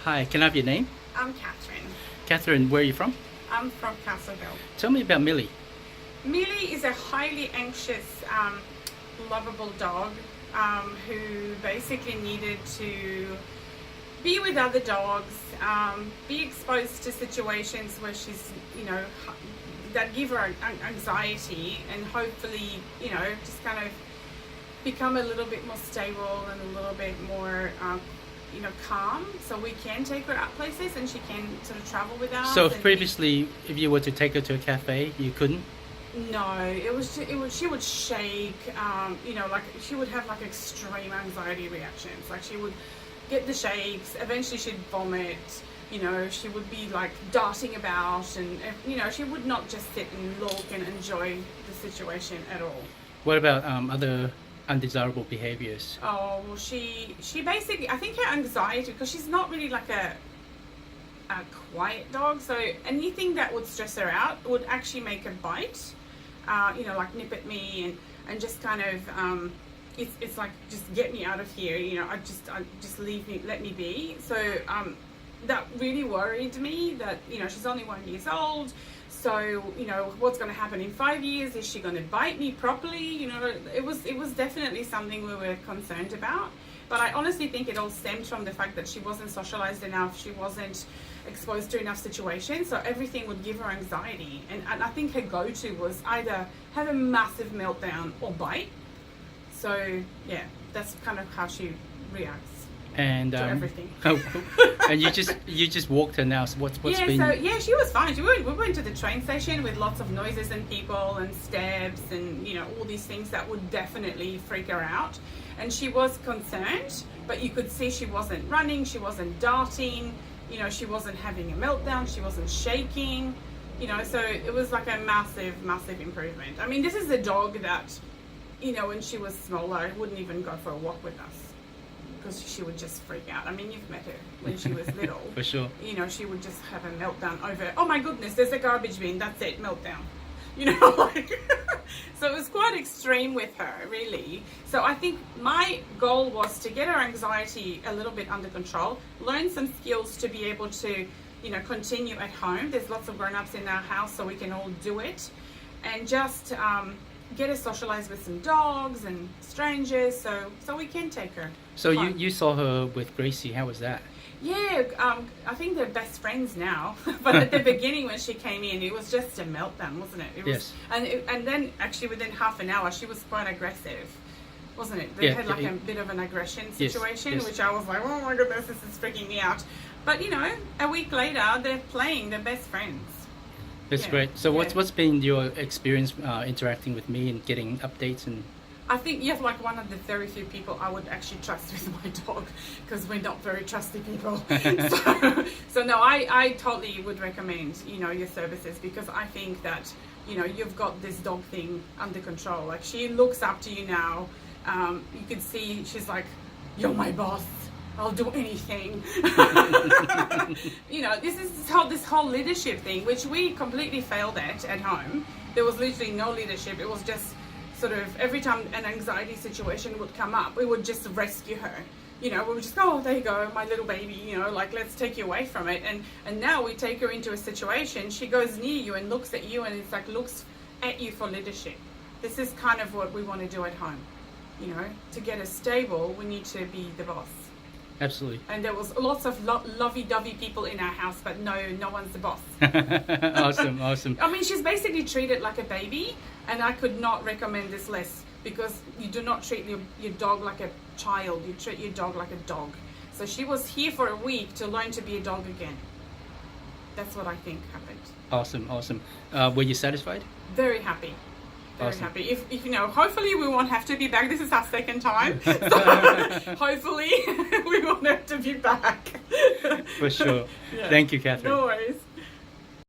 Hi, can I have your name? I'm Catherine. Catherine, where are you from? I'm from Castleville. Tell me about Millie. Millie is a highly anxious, lovable dog who basically needed to be with other dogs, be exposed to situations where she's, that give her anxiety, and hopefully, just kind of become a little bit more stable and a little bit more calm, so we can take her out places and she can sort of travel with us. So previously, if you were to take her to a cafe, you couldn't? No, she would shake, like she would have like extreme anxiety reactions. Like she would get the shakes, eventually she'd vomit, she would be like darting about, and she would not just sit and look and enjoy the situation at all. What about other undesirable behaviors? Oh, well, she basically, I think her anxiety, because she's not really like a quiet dog, so anything that would stress her out would actually make her bite, like nip at me and just kind of, it's like, just get me out of here, I just leave me, let me be. So that really worried me that, she's only 1 year old. So, what's going to happen in 5 years? Is she going to bite me properly? It was definitely something we were concerned about. But I honestly think it all stemmed from the fact that she wasn't socialized enough. She wasn't exposed to enough situations. So everything would give her anxiety. And I think her go-to was either have a massive meltdown or bite. So, yeah, that's kind of how she reacts. And to everything. And you just walked her now. So what's yeah, been? So yeah, she was fine. We went to the train station with lots of noises and people and steps and all these things that would definitely freak her out. And she was concerned, but you could see she wasn't running, she wasn't darting, she wasn't having a meltdown, she wasn't shaking, So it was like a massive improvement. I mean, this is a dog that, when she was smaller, wouldn't even go for a walk with us, because she would just freak out. I mean, you've met her when she was little. For sure. She would just have a meltdown over, oh my goodness, there's a garbage bin, that's it, meltdown. So it was quite extreme with her, really. So I think my goal was to get her anxiety a little bit under control, learn some skills to be able to, continue at home. There's lots of grown-ups in our house, so we can all do it. And just get her socialized with some dogs and strangers, so we can take her. So you saw her with Gracie. How was that? Yeah, I think they're best friends now. But at the beginning when she came in, it was just a meltdown, wasn't it? Yes. And then actually within half an hour, she was quite aggressive, wasn't it? They had like a bit of an aggression situation, yes. Which I was like, oh my goodness, this is freaking me out. But a week later, they're playing, they're best friends. That's great. So what's been your experience interacting with me and getting updates? And I think you're like one of the very few people I would actually trust with my dog, because we're not very trusty people. So no, I totally would recommend, your services, because I think that, you've got this dog thing under control. Like, she looks up to you now. You can see she's like, you're my boss. I'll do anything. This whole leadership thing, which we completely failed at home. There was literally no leadership. It was just sort of every time an anxiety situation would come up, we would just rescue her. We would just go, oh, there you go, my little baby, like, let's take you away from it. And now we take her into a situation, she goes near you and looks at you, and it's like looks at you for leadership. This is kind of what we want to do at home. To get us stable, we need to be the boss. Absolutely. And there was lots of lovey-dovey people in our house, but no one's the boss. Awesome. I mean, she's basically treated like a baby, and I could not recommend this less, because you do not treat your dog like a child. You treat your dog like a dog. So she was here for a week to learn to be a dog again. That's what I think happened. Awesome. Were you satisfied? Very happy. Very Awesome. happy. If hopefully we won't have to be back. This is our second time. So hopefully we won't have to be back. For sure. Yeah. Thank you, Catherine. No worries.